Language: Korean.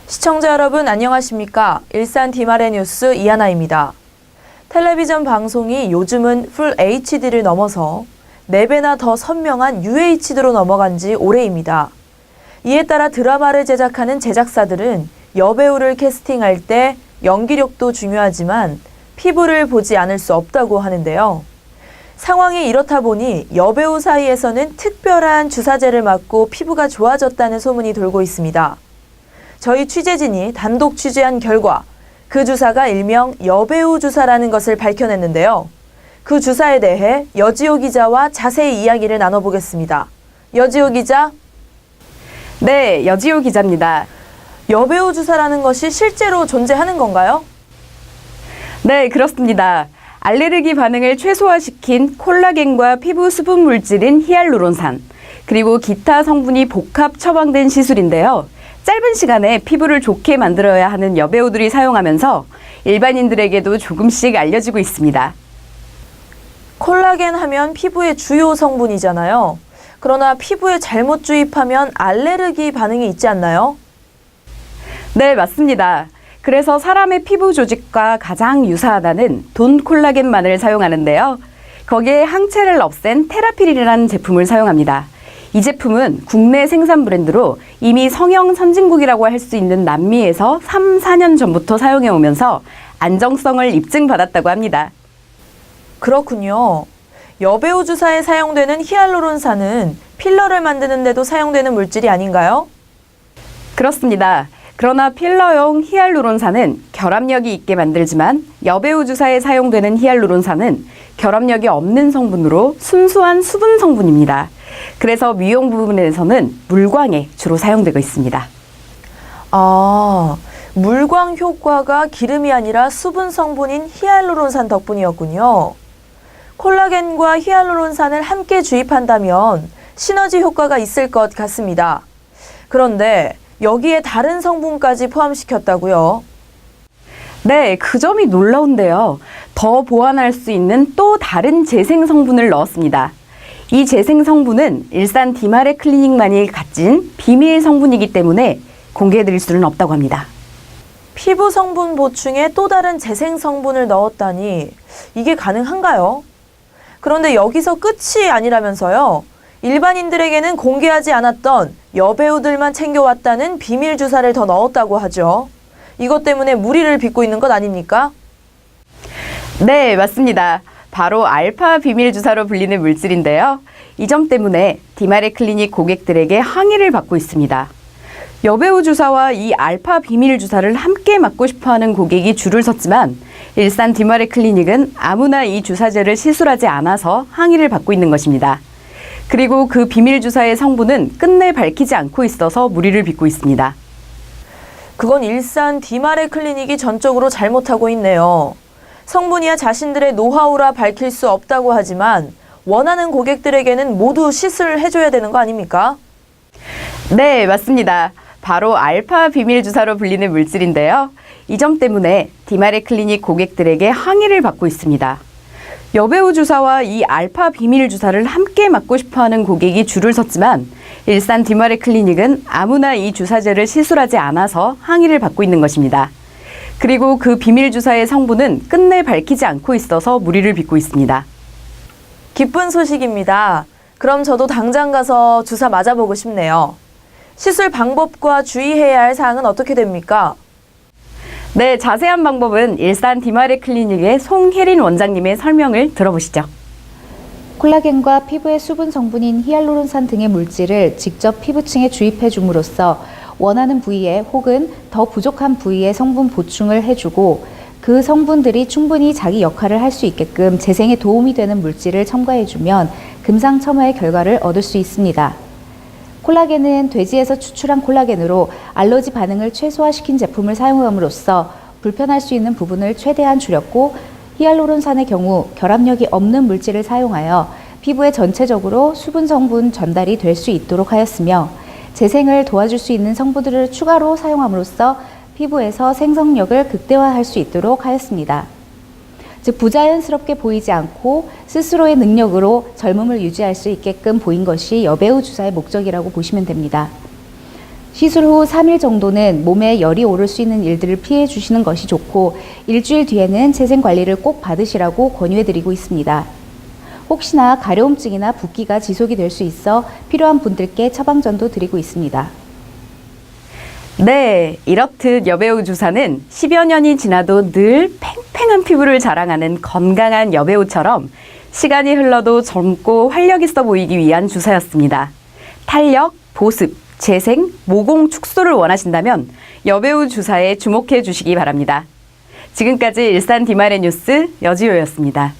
시청자 여러분 안녕하십니까? 일산 디말의 뉴스 이하나입니다. 텔레비전 방송이 요즘은 풀 HD를 넘어서 4배나 더 선명한 UHD로 넘어간 지 오래입니다. 이에 따라 드라마를 제작하는 제작사들은 여배우를 캐스팅할 때 연기력도 중요하지만 피부를 보지 않을 수 없다고 하는데요. 상황이 이렇다 보니 여배우 사이에서는 특별한 주사제를 맞고 피부가 좋아졌다는 소문이 돌고 있습니다. 저희 취재진이 단독 취재한 결과 그 주사가 일명 여배우 주사라는 것을 밝혀냈는데요. 그 주사에 대해 여지호 기자와 자세히 이야기를 나눠보겠습니다. 여지호 기자. 네, 여지호 기자입니다. 여배우 주사라는 것이 실제로 존재하는 건가요? 네, 그렇습니다. 알레르기 반응을 최소화시킨 콜라겐과 피부 수분 물질인 히알루론산, 그리고 기타 성분이 복합 처방된 시술인데요. 짧은 시간에 피부를 좋게 만들어야 하는 여배우들이 사용하면서 일반인들에게도 조금씩 알려지고 있습니다. 콜라겐 하면 피부의 주요 성분이잖아요. 그러나 피부에 잘못 주입하면 알레르기 반응이 있지 않나요? 네, 맞습니다. 그래서 사람의 피부 조직과 가장 유사하다는 돈 콜라겐만을 사용하는데요. 거기에 항체를 없앤 테라필이라는 제품을 사용합니다. 이 제품은 국내 생산 브랜드로 이미 성형 선진국이라고 할 수 있는 남미에서 3, 4년 전부터 사용해 오면서 안정성을 입증받았다고 합니다. 그렇군요. 여배우 주사에 사용되는 히알루론산은 필러를 만드는 데도 사용되는 물질이 아닌가요? 그렇습니다. 그러나 필러용 히알루론산은 결합력이 있게 만들지만 여배우 주사에 사용되는 히알루론산은 결합력이 없는 성분으로 순수한 수분 성분입니다. 그래서 미용 부분에서는 물광에 주로 사용되고 있습니다. 물광 효과가 기름이 아니라 수분 성분인 히알루론산 덕분이었군요. 콜라겐과 히알루론산을 함께 주입한다면 시너지 효과가 있을 것 같습니다. 그런데 여기에 다른 성분까지 포함시켰다고요? 네, 그 점이 놀라운데요. 더 보완할 수 있는 또 다른 재생 성분을 넣었습니다. 이 재생 성분은 일산 디마레 클리닉만이 가진 비밀 성분이기 때문에 공개해드릴 수는 없다고 합니다. 피부 성분 보충에 또 다른 재생 성분을 넣었다니 이게 가능한가요? 그런데 여기서 끝이 아니라면서요. 일반인들에게는 공개하지 않았던 여배우들만 챙겨왔다는 비밀 주사를 더 넣었다고 하죠. 이것 때문에 무리를 빚고 있는 것 아닙니까? 네, 맞습니다. 바로 알파 비밀 주사로 불리는 물질인데요. 이 점 때문에 디마레 클리닉 고객들에게 항의를 받고 있습니다. 여배우 주사와 이 알파 비밀 주사를 함께 맞고 싶어하는 고객이 줄을 섰지만 일산 디마레 클리닉은 아무나 이 주사제를 시술하지 않아서 항의를 받고 있는 것입니다. 그리고 그 비밀 주사의 성분은 끝내 밝히지 않고 있어서 무리를 빚고 있습니다. 그건 일산 디마레 클리닉이 전적으로 잘못하고 있네요. 성분이야 자신들의 노하우라 밝힐 수 없다고 하지만 원하는 고객들에게는 모두 시술을 해줘야 되는 거 아닙니까? 네, 맞습니다. 바로 알파 비밀 주사로 불리는 물질인데요. 이 점 때문에 디마레 클리닉 고객들에게 항의를 받고 있습니다. 여배우 주사와 이 알파 비밀 주사를 함께 맞고 싶어하는 고객이 줄을 섰지만 일산 디마레 클리닉은 아무나 이 주사제를 시술하지 않아서 항의를 받고 있는 것입니다. 그리고 그 비밀 주사의 성분은 끝내 밝히지 않고 있어서 무리를 빚고 있습니다. 기쁜 소식입니다. 그럼 저도 당장 가서 주사 맞아보고 싶네요. 시술 방법과 주의해야 할 사항은 어떻게 됩니까? 네, 자세한 방법은 일산 디마레 클리닉의 송혜린 원장님의 설명을 들어보시죠. 콜라겐과 피부의 수분 성분인 히알루론산 등의 물질을 직접 피부층에 주입해 줌으로써 원하는 부위에 혹은 더 부족한 부위에 성분 보충을 해주고 그 성분들이 충분히 자기 역할을 할 수 있게끔 재생에 도움이 되는 물질을 첨가해주면 금상첨화의 결과를 얻을 수 있습니다. 콜라겐은 돼지에서 추출한 콜라겐으로 알러지 반응을 최소화시킨 제품을 사용함으로써 불편할 수 있는 부분을 최대한 줄였고 히알루론산의 경우 결합력이 없는 물질을 사용하여 피부에 전체적으로 수분 성분 전달이 될 수 있도록 하였으며 재생을 도와줄 수 있는 성분들을 추가로 사용함으로써 피부에서 생성력을 극대화할 수 있도록 하였습니다. 즉 부자연스럽게 보이지 않고 스스로의 능력으로 젊음을 유지할 수 있게끔 보인 것이 여배우 주사의 목적이라고 보시면 됩니다. 시술 후 3일 정도는 몸에 열이 오를 수 있는 일들을 피해 주시는 것이 좋고 일주일 뒤에는 재생 관리를 꼭 받으시라고 권유해 드리고 있습니다. 혹시나 가려움증이나 붓기가 지속이 될 수 있어 필요한 분들께 처방전도 드리고 있습니다. 네, 이렇듯 여배우 주사는 10여 년이 지나도 늘 팽팽한 피부를 자랑하는 건강한 여배우처럼 시간이 흘러도 젊고 활력 있어 보이기 위한 주사였습니다. 탄력, 보습, 재생, 모공 축소를 원하신다면 여배우 주사에 주목해 주시기 바랍니다. 지금까지 일산 디마레 뉴스 여지호였습니다.